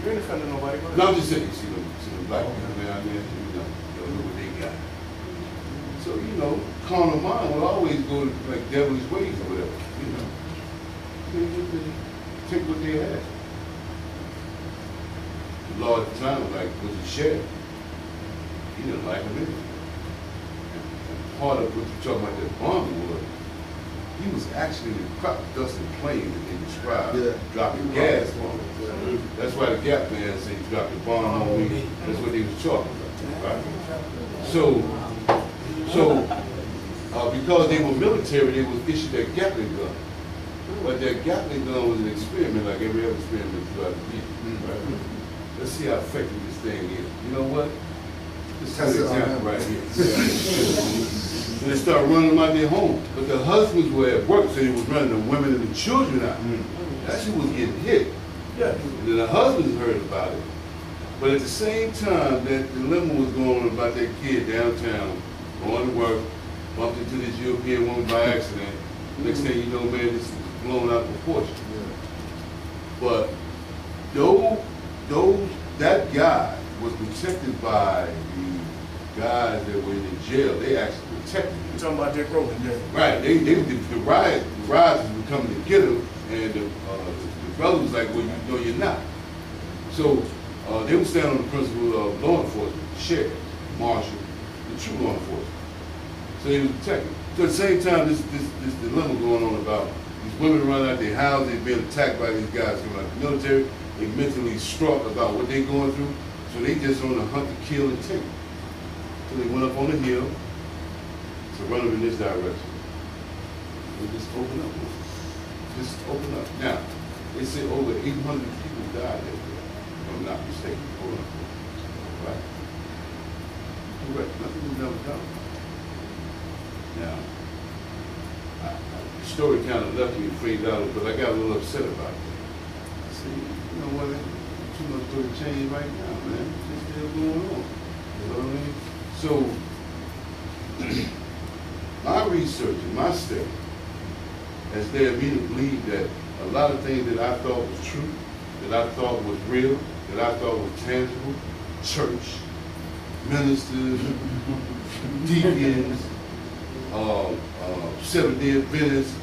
You ain't offending nobody. No, I'm just saying, you see them black people down there, look what they got. So, carnal mind will always go like devilish ways or whatever, They take what they have. The law at the time was a sheriff. He didn't like him anyway. And part of what you're talking about that bombing was, he was actually in the crop dusting plane that they described, dropping gas bombs. That's why the Gap man said he dropped the bomb on me. That's what they was talking about, right? So because they were military, they was issued that Gatling gun. But that Gatling gun was an experiment like every other experiment throughout the year, right? Let's see how effective this thing is. You know what? This is an example right here. And they start running them out their home. But the husbands were at work, so they was running the women and the children out. That shit was getting hit. Yeah. And then the husbands heard about it. But at the same time that the limo was going on about that kid downtown, going to work, bumped into this European woman by accident. Next thing you know, man, this is blown out of proportion. But that guy was protected by the guys that were in the jail. They actually protected him. You're talking about Dick Rowan, yeah. Right. The rioters were coming to get him, and the brother was like, well, you're not. So they were standing on the principle of law enforcement, sheriff, marshal, the true law enforcement. So they were protected. So at the same time, this dilemma going on about these women running out their house, they've been attacked by these guys coming out of the military. They mentally struck about what they're going through, so they just on a hunt to kill and take. So they went up on the hill to run them in this direction. They just open up. Just open up. Now, they say over 800 people died that day, if I'm not mistaken. Hold on. Right? Correct. Nothing was never done. Now, the story kind of left me afraid out, but I got a little upset about it. I said, you know what, too much going to change right now, man. It's still going on. You know what I mean? So, my research and my study has led me to believe that a lot of things that I thought was true, that I thought was real, that I thought was tangible, church, ministers, deacons, Seventh-day Adventists,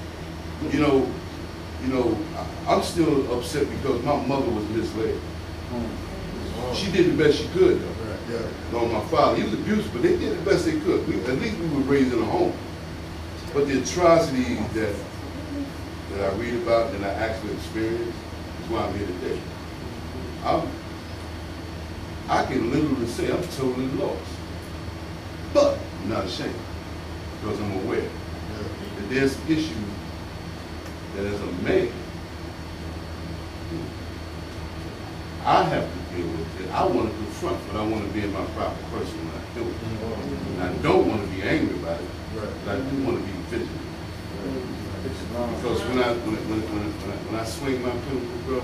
I'm still upset because my mother was misled. She did the best she could, though. No, my father, he was abusive, but they did the best they could. At least we were raised in a home. But the atrocities that I read about and I actually experienced is why I'm here today. I can literally say I'm totally lost, but I'm not ashamed because I'm aware that there's issues that as a man, I have to deal with it. I want to confront, but I want to be in my proper person when I do it. And I don't want to be angry about it, but I do want to be vigilant. Because when I swing my pinnacle, bro,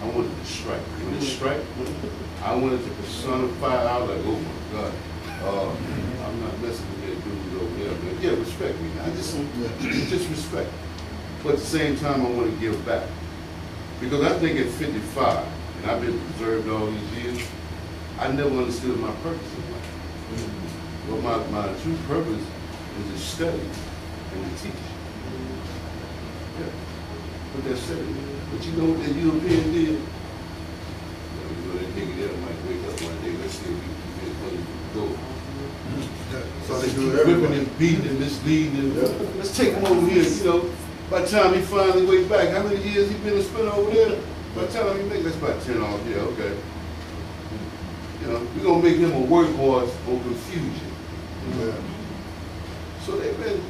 I wanted to strike. When it strike, I wanted to personify. I was like, oh my God, I'm not messing with that dude over there, man. Yeah, respect me. I just respect. But at the same time, I want to give back. Because I think at 55, and I've been preserved all these years, I never understood my purpose in life. But my true purpose is to study and to teach. Yeah. But that's it. But you know what that European did? That nigga there might wake up one day, let's see if we can get go. So they do whipping and beating and misleading and let's take him over here, By the time he finally wakes back, how many years he been spent over there? By the time he makes, that's about 10 off, yeah, okay. We're gonna make him a workhorse on confusion. So they've been,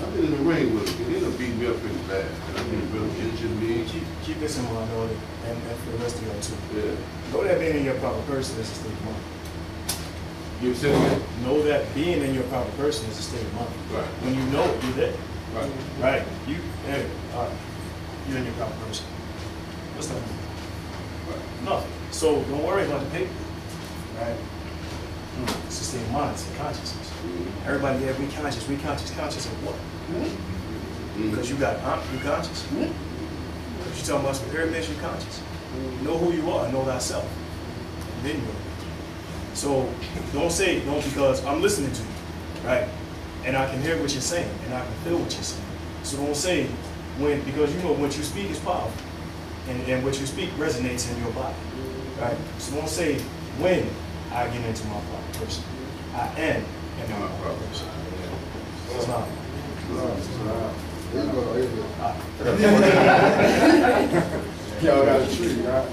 I've been in the ring with him, and they done beat me up pretty bad. I mean, really injured me. Keep this in mind, though, and for the rest of y'all too. Yeah. Know that being in your proper person is a state of mind. You said again? Know that being in your proper person is a state of mind. Right. When you know it, you're there. Right. Right. You're in your proper person. What's that mean? Right. Nothing. So don't worry about the paper. Right? It's a state of mind, it's a consciousness. Everybody, we conscious. We conscious of what? Because you got, you conscious? Because you're talking about spirit, you're conscious. Know who you are, know thyself. And then you know. So don't say, because I'm listening to you, right? And I can hear what you're saying, and I can feel what you're saying. So don't say because you know what you speak is powerful. And what you speak resonates in your body, right? So don't say when I get into my proper person. I am in my proper person. It's not. Y'all got a tree, right?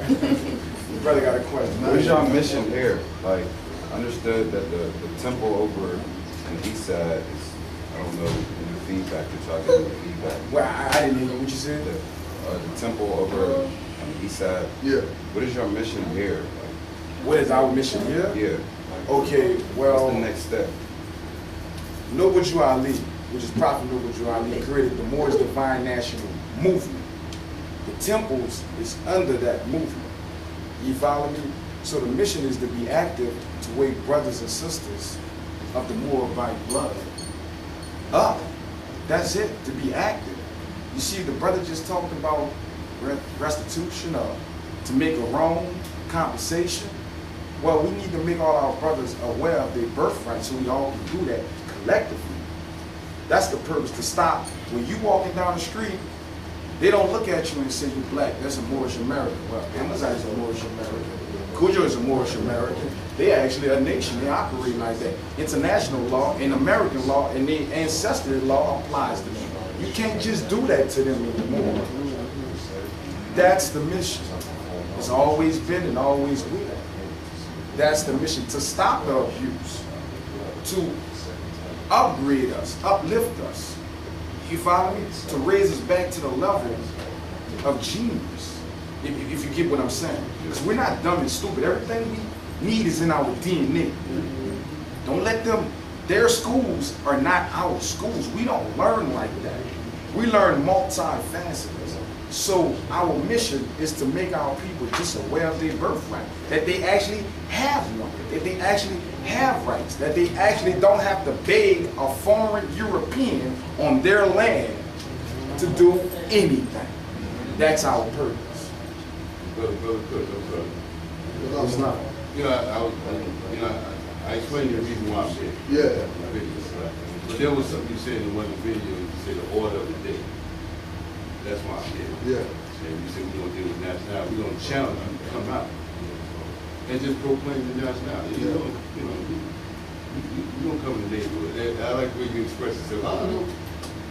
Your brother got a question. What is your mission here? Like, understood that the temple over on the east side is, I don't know, in the feedback that y'all get in the feedback. Well, I didn't hear what you said. The temple over on the east side. Yeah. What is your mission here? Like, What is our mission here? yeah. Like, Okay, well, what's the next step? Nobuju Ali, which is Prophet Nobuju Ali, created the Moorish Divine National Movement. The temples is under that movement. You follow me? So the mission is to be active to wake brothers and sisters of the Moabite blood up. That's it, to be active. You see, the brother just talked about restitution or to make a wrong, compensation. Well, we need to make all our brothers aware of their birthright so we all can do that collectively. That's the purpose, to stop. When you walking down the street, they don't look at you and say you're black. That's a Moorish American. Well, Amazight is a Moorish American. Cujo is a Moorish American. They are actually a nation. They operate like that. International law and American law and their ancestral law applies to them. You can't just do that to them anymore. That's the mission. It's always been and always will. That's the mission, to stop the abuse, to upgrade us, uplift us. You follow me? To raise us back to the level of genius, if you get what I'm saying. Because we're not dumb and stupid. Everything we need is in our DNA. Don't let them, their schools are not our schools. We don't learn like that. We learn multifaceted. So our mission is to make our people just aware of their birthright, that they actually have one, that they actually have rights, that they actually don't have to beg a foreign European on their land to do anything. That's our purpose. It's not. I explained the reason why I'm here. Yeah. But there was something you said in one of the videos, you said the order of the day. That's why I'm here. Yeah. And you said we're going to deal with nationality. We're going to challenge you to come out and just proclaim the nationality. You don't come in the neighborhood. I like the way you express yourself.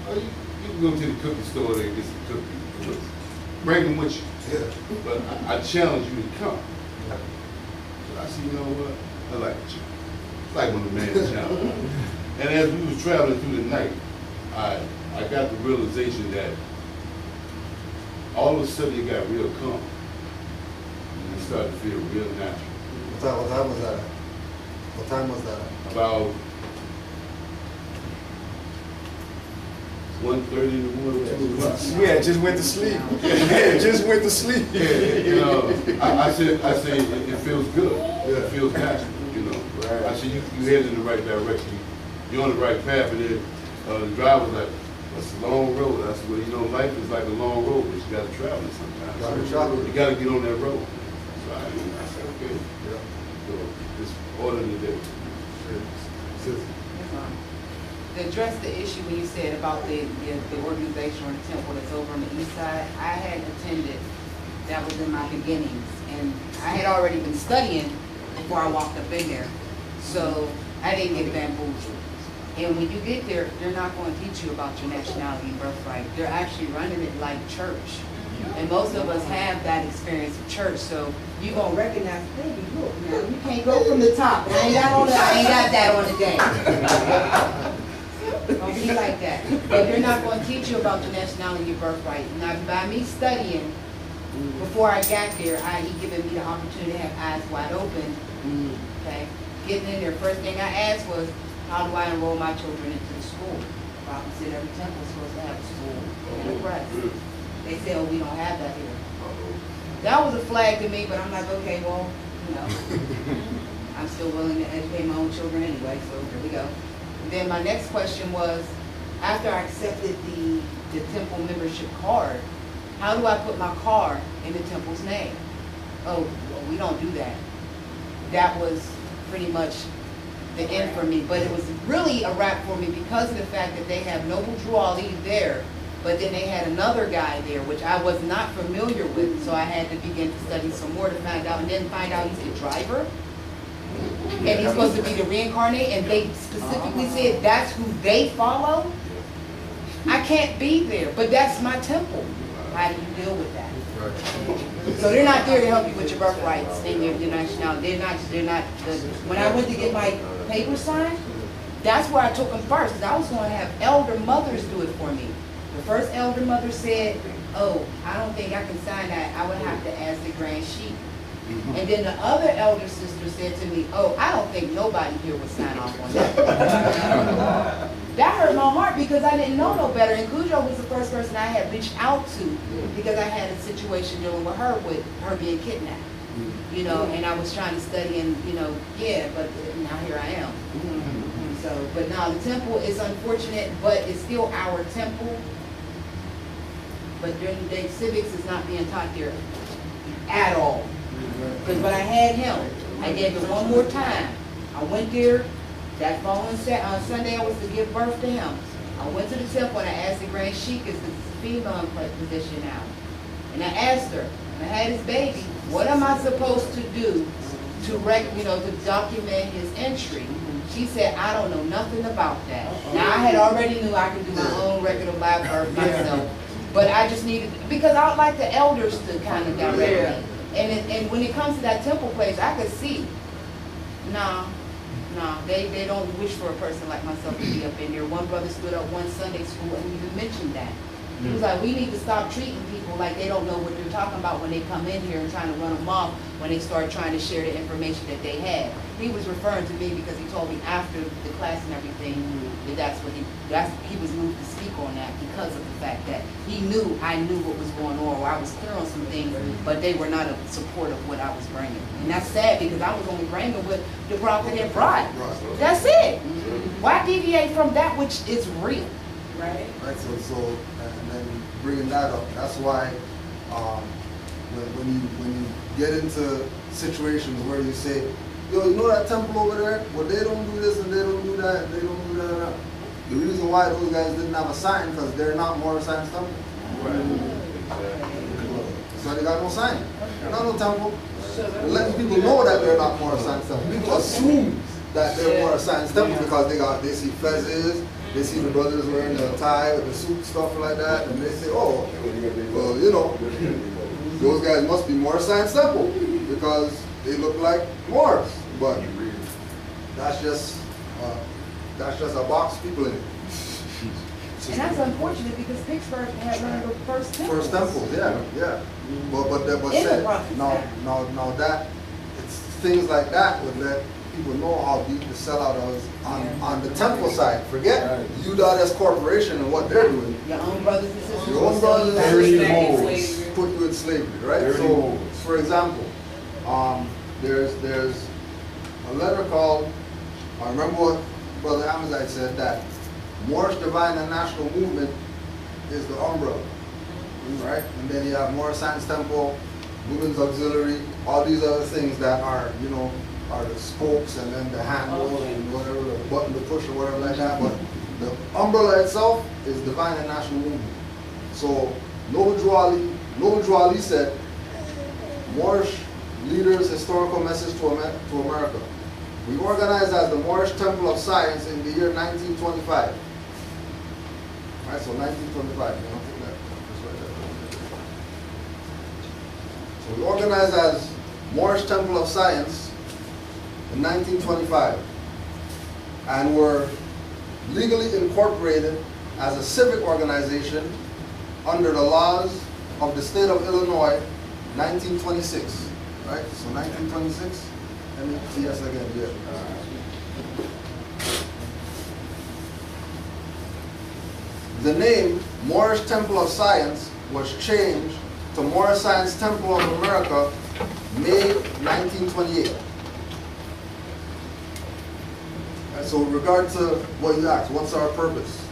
You can go to the cookie store and get some cookies. Bring them with you. Yeah. But I challenge you to come. So I see, you know what? I like you. It's like when the man challenged. And as we was traveling through the night, I got the realization that all of a sudden it got real calm. And it started to feel real natural. What time was that? What time was that? About 1:30 in the morning, 2 o'clock. Yeah, just went to sleep. Yeah, just went to sleep. I said it feels good. It feels natural, I said you headed in the right direction. You're on the right path, and then the driver's like, it's a long road. I said, well, life is like a long road, but you got to travel it sometimes. You got to get on that road. So I said, okay. Yeah. So just order the day. To address the issue when you said about the organization or the temple that's over on the east side, I had attended, that was in my beginnings, and I had already been studying before I walked up in there. So I didn't get bamboozled. And when you get there, they're not going to teach you about your nationality and birthright. They're actually running it like church. And most of us have that experience of church. So you're going to recognize, baby, look, now, you can't go from the top. I ain't got that on the day. Don't be like that. But they're not going to teach you about your nationality and your birthright. Now, by me studying, before I got there, he given me the opportunity to have eyes wide open. Okay? Getting in there, first thing I asked was, how do I enroll my children into the school? Prophet said every temple is supposed to have a school and a press. They said, oh, we don't have that here. That was a flag to me, but I'm like, okay, well, I'm still willing to educate my own children anyway, so here we go. And then my next question was, after I accepted the temple membership card, how do I put my car in the temple's name? oh, well, we don't do that. That was pretty much the end for me. But it was really a wrap for me because of the fact that they have Noble Drew Ali there, but then they had another guy there, which I was not familiar with, so I had to begin to study some more to find out, and then find out he's the driver. And he's supposed to be the reincarnate, and they specifically said that's who they follow. I can't be there, but that's my temple. How do you deal with that? So they're not there to help you with your birthrights and your nationality. They're not. When I went to get my paper signed, that's where I took them first, because I was going to have elder mothers do it for me. The first elder mother said, oh, I don't think I can sign that. I would have to ask the grand sheik. And then the other elder sister said to me, oh, I don't think nobody here would sign off on that. That hurt my heart because I didn't know no better. And Cujo was the first person I had reached out to because I had a situation dealing with her being kidnapped. You know, and I was trying to study and, you know, yeah, but now here I am. So, but now the temple is unfortunate, but it's still our temple. But during the day, civics is not being taught there at all. Because when I had him, I gave it one more time. I went there, that following Sunday I was to give birth to him. I went to the temple and I asked the grand sheik, is the female in position now? And I asked her, and I had his baby, what am I supposed to do to to document his entry? She said, I don't know nothing about that. Now I had already knew I could do my own record of live birth myself. But I just needed, because I would like the elders to kind of direct me. And when it comes to that temple place, I could see, they don't wish for a person like myself to be up in there. One brother stood up one Sunday school and even mentioned that. He was like, we need to stop treating people like they don't know what they're talking about when they come in here and trying to run them off when they start trying to share the information that they had. He was referring to me because he told me after the class and everything that he was moved to speak on that because of the fact that he knew I knew what was going on, or I was clear on some things, but they were not in support of what I was bringing. And that's sad because I was only bringing what the prophet had brought. That's it. Why deviate from that which is real? Right. Right. So and then bringing that up, that's why when you get into situations where you say, yo, you know that temple over there? Well, they don't do this and they don't do that and they don't do that and that. The reason why those guys didn't have a sign because they're not Moorish Science Temple. So they got no sign. They're not no temple. They're letting people know that they're not Moorish Science Temple. People assume that they're Moorish Science Temple because they see fezzes, they see the brothers wearing the tie with the suit, stuff like that, and they say, oh, well, you know, those guys must be Moorish Science Temple because they look like Moors. But that's just a box people in it. And that's unfortunate because Pittsburgh had one of the first temples. First temples, yeah. But said, now that it's things like that would let people know how deep the sellout was on the temple side. Forget UDOTS Corporation and what they're doing. Your own brothers and sisters. Your own brothers and sisters put you in slavery, right? So, for example, there's a letter called, I remember what Brother Amazight said, that Moorish Divine and National Movement is the umbrella, right? And then you have Moorish Science Temple, Women's Auxiliary, all these other things that are, you know, are the spokes and then the handle and whatever, the button to push or whatever like that. But the umbrella itself is Divine and National Movement. So Noble Drew Ali said, Moorish leaders' historical message to America. We organized as the Moorish Temple of Science in the year 1925. All right, so 1925. So we organized as Moorish Temple of Science in 1925, and were legally incorporated as a civic organization under the laws of the state of Illinois, 1926. Right? So 1926. Let me see us again. Yeah. The name Moorish Temple of Science was changed to Moorish Science Temple of America, May 1928. And so, with regard to what you asked, what's our purpose?